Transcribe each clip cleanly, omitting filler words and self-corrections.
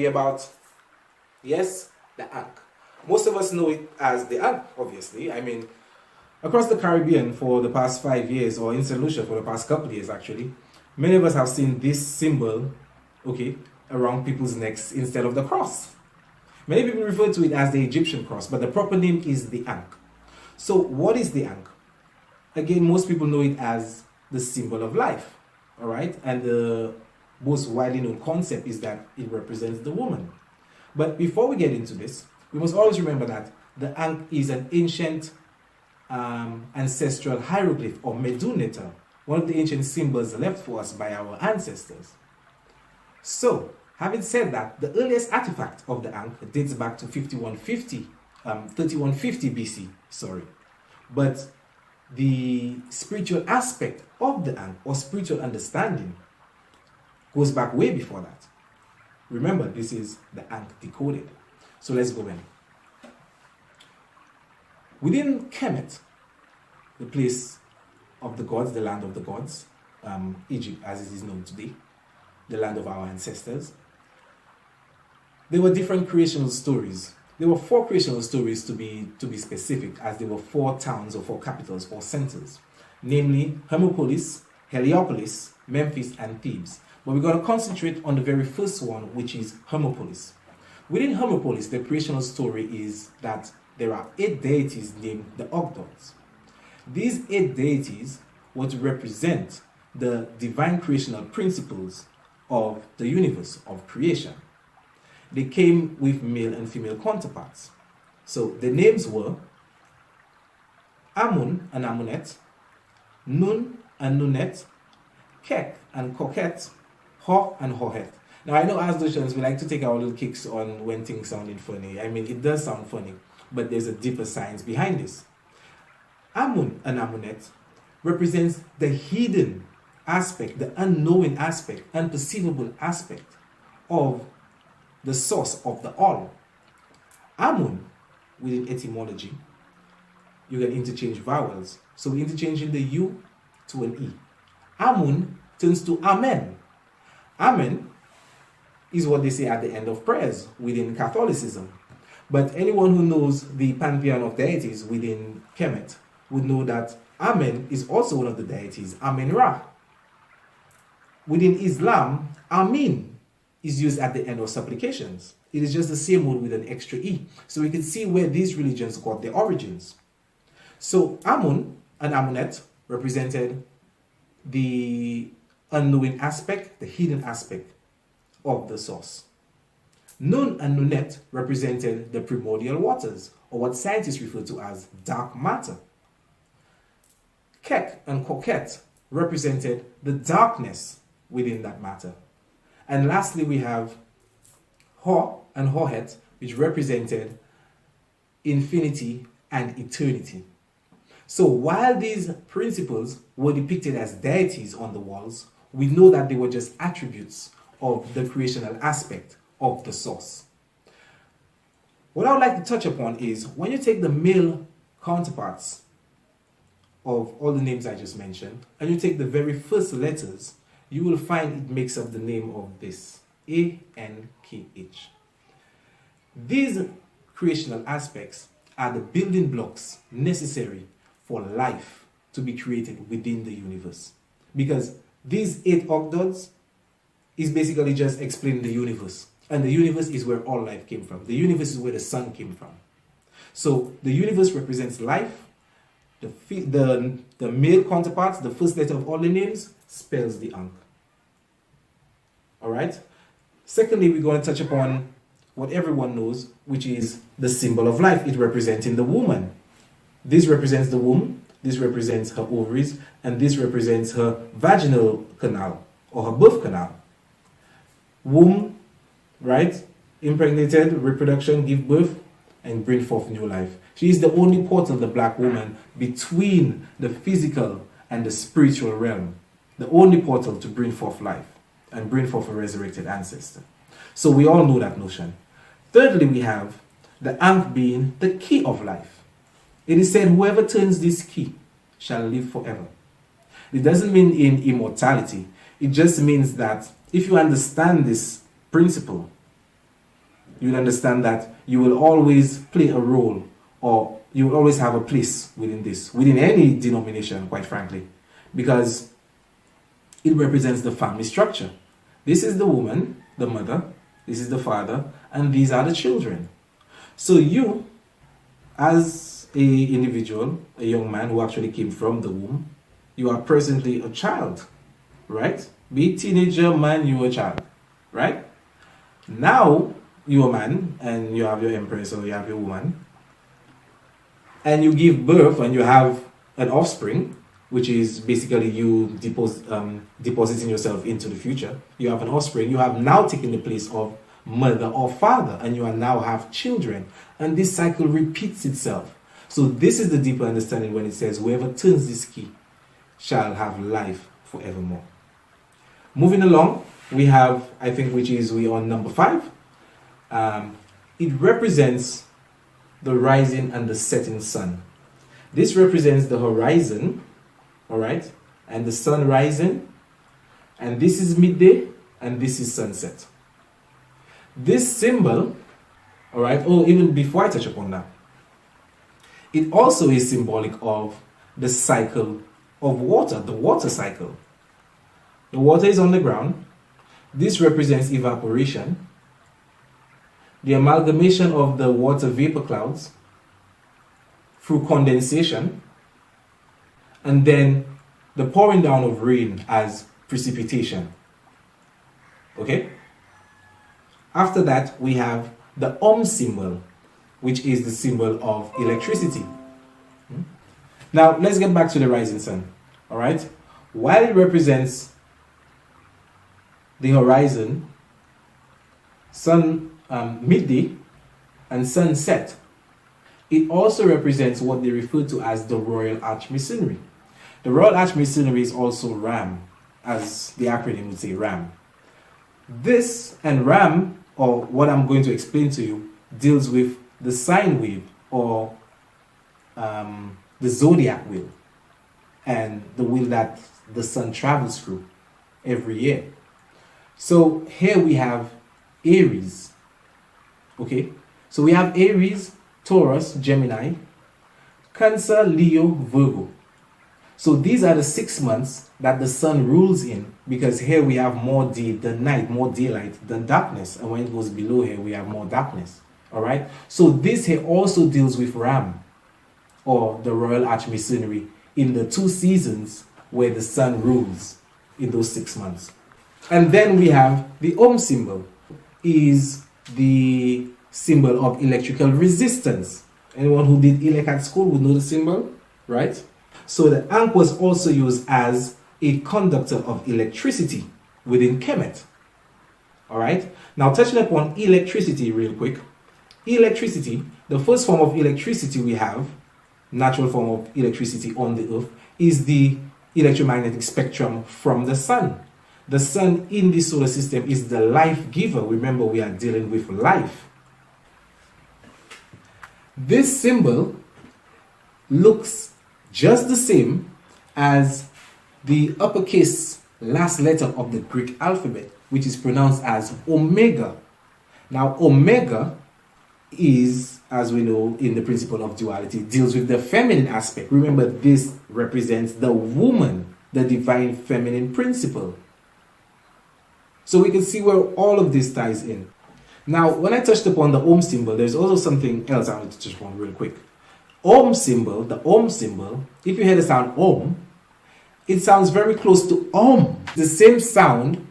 about, yes, the Ankh. Most of us know it as the Ankh, obviously. I mean, across the Caribbean for the past 5 years, or in St. Lucia for the past couple of years actually, many of us have seen this symbol, okay, around people's necks instead of the cross. Many people refer to it as the Egyptian cross, but the proper name is the Ankh. So what is the Ankh? Again, most people know it as the symbol of life, all right? And the most widely known concept is that it represents the woman. But before we get into this, we must always remember that the Ankh is an ancient ancestral hieroglyph or meduneta, one of the ancient symbols left for us by our ancestors. So, having said that, the earliest artifact of the Ankh dates back to 3150 BC, sorry. But the spiritual aspect of the Ankh, or spiritual understanding, goes back way before that. Remember, this is the Ankh Decoded. So let's go in. Within Kemet, the place of the gods, the land of the gods, Egypt as it is known today, the land of our ancestors, there were different creational stories. There were 4 creational stories to be specific, as there were 4 towns or 4 capitals or centers, namely Hermopolis, Heliopolis, Memphis, and Thebes. But we're going to concentrate on the very first one, which is Hermopolis. Within Hermopolis, the creational story is that there are 8 deities named the Ogdoads. These 8 deities were to represent the divine creational principles of the universe, of creation. They came with male and female counterparts. So the names were Amun and Amunet, Nun and Nunet, Kek and Koket, Ho and Hohet. Now I know as Dutchans we like to take our little kicks on when things sounding funny. I mean, it does sound funny, but there's a deeper science behind this. Amun and Amunet represents the hidden aspect, the unknowing aspect, unperceivable aspect of the source of the all. Amun, within etymology, you can interchange vowels. So we're interchanging the U to an E. Amun turns to Amen. Amen is what they say at the end of prayers within Catholicism. But anyone who knows the pantheon of deities within Kemet would know that Amen is also one of the deities, Amen-Ra. Within Islam, Amin is used at the end of supplications. It is just the same word with an extra E. So we can see where these religions got their origins. So Amun and Amunet represented the unknowing aspect, the hidden aspect of the source. Nun and Nunet represented the primordial waters, or what scientists refer to as dark matter. Kek and Koket represented the darkness within that matter. And lastly, we have Ho and Hohet, which represented infinity and eternity. So while these principles were depicted as deities on the walls, we know that they were just attributes of the creational aspect of the source. What I would like to touch upon is when you take the male counterparts of all the names I just mentioned, and you take the very first letters, you will find it makes up the name of this, A-N-K-H. These creational aspects are the building blocks necessary for life to be created within the universe. Because these 8 Ogdoads is basically just explaining the universe. And the universe is where all life came from. The universe is where the sun came from. So the universe represents life. The male counterparts, the first letter of all the names, spells the Ankh. Alright? Secondly, we're going to touch upon what everyone knows, which is the symbol of life. It representing the woman. This represents the womb, this represents her ovaries, and this represents her vaginal canal, or her birth canal. Womb, right? Impregnated, reproduction, give birth, and bring forth new life. She is the only portal, the black woman, between the physical and the spiritual realm. The only portal to bring forth life and bring forth a resurrected ancestor. So we all know that notion. Thirdly, we have the Ankh being the key of life. It is said, whoever turns this key shall live forever. It doesn't mean in immortality. It just means that if you understand this principle, you will understand that you will always play a role, or you will always have a place within this, within any denomination, quite frankly, because it represents the family structure. This is the woman, the mother, this is the father, and these are the children. So you, as a individual, a young man who actually came from the womb, you are presently a child, right? Be a teenager, man, you are a child, right? Now you're a man and you have your empress or you have your woman, and you give birth and you have an offspring, which is basically you depositing yourself into the future. You have an offspring. You have now taken the place of mother or father, and you are now have children. And this cycle repeats itself. So this is the deeper understanding when it says, whoever turns this key shall have life forevermore. Moving along, we have, I think, we're on number 5. It represents the rising and the setting sun. This represents the horizon, all right, and the sun rising, and this is midday, and this is sunset. This symbol, all right, even before I touch upon that, it also is symbolic of the cycle of water, the water cycle. The water is on the ground. This represents evaporation, the amalgamation of the water vapor clouds through condensation, and then the pouring down of rain as precipitation. Okay? After that, we have the symbol, which is the symbol of electricity. Now, let's get back to the rising sun. All right? While it represents the horizon, sun midday, and sunset, it also represents what they refer to as the Royal Arch Masonry. The Royal Arch Masonry is also RAM, as the acronym would say, RAM. This and RAM, or what I'm going to explain to you, deals with the sine wave, or the zodiac wheel, and the wheel that the sun travels through every year. So here we have Aries. Okay, so we have Aries, Taurus, Gemini, Cancer, Leo, Virgo. So these are the 6 months that the sun rules in, because here we have more night, more daylight than darkness. And when it goes below here, we have more darkness. All right. So this here also deals with Ram, or the Royal Arch Masonry, in the 2 seasons where the sun rules in those 6 months. And then we have the symbol, is the symbol of electrical resistance. Anyone who did elect at school would know the symbol, right? So the Ankh was also used as a conductor of electricity within Kemet. All right. Now, touching upon electricity real quick. Electricity, the first form of electricity we have, natural form of electricity on the earth, is the electromagnetic spectrum from the sun. The sun in the solar system is the life giver. Remember, we are dealing with life. This symbol looks just the same as the uppercase last letter of the Greek alphabet, which is pronounced as Omega. Now, Omega is, as we know in the principle of duality, deals with the feminine aspect. Remember, this represents the woman, the divine feminine principle. So we can see where all of this ties in. Now, when I touched upon the symbol, there's also something else I want to touch upon real quick. Symbol, the symbol, if you hear the sound it sounds very close to the same sound,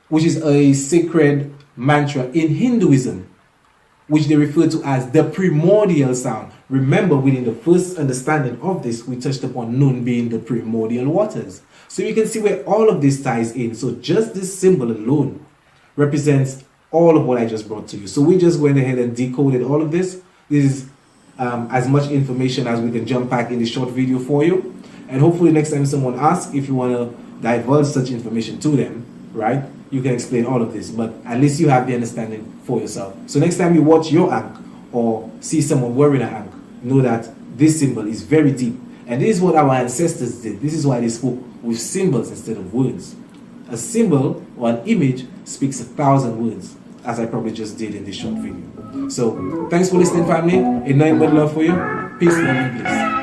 which is a sacred mantra in Hinduism, which they refer to as the primordial sound. Remember, within the first understanding of this, we touched upon Nun being the primordial waters. So you can see where all of this ties in. So just this symbol alone represents all of what I just brought to you. So we just went ahead and decoded all of this. This is as much information as we can jump back in this short video for you. And hopefully next time someone asks, if you want to divulge such information to them, right, you can explain all of this. But at least you have the understanding for yourself. So next time you watch your Ankh or see someone wearing an Ankh, know that this symbol is very deep. And this is what our ancestors did. This is why they spoke with symbols instead of words. A symbol or an image speaks 1,000 words. as I probably just did in this short video. So thanks for listening, family. A night with love for you. Peace, love, and bliss.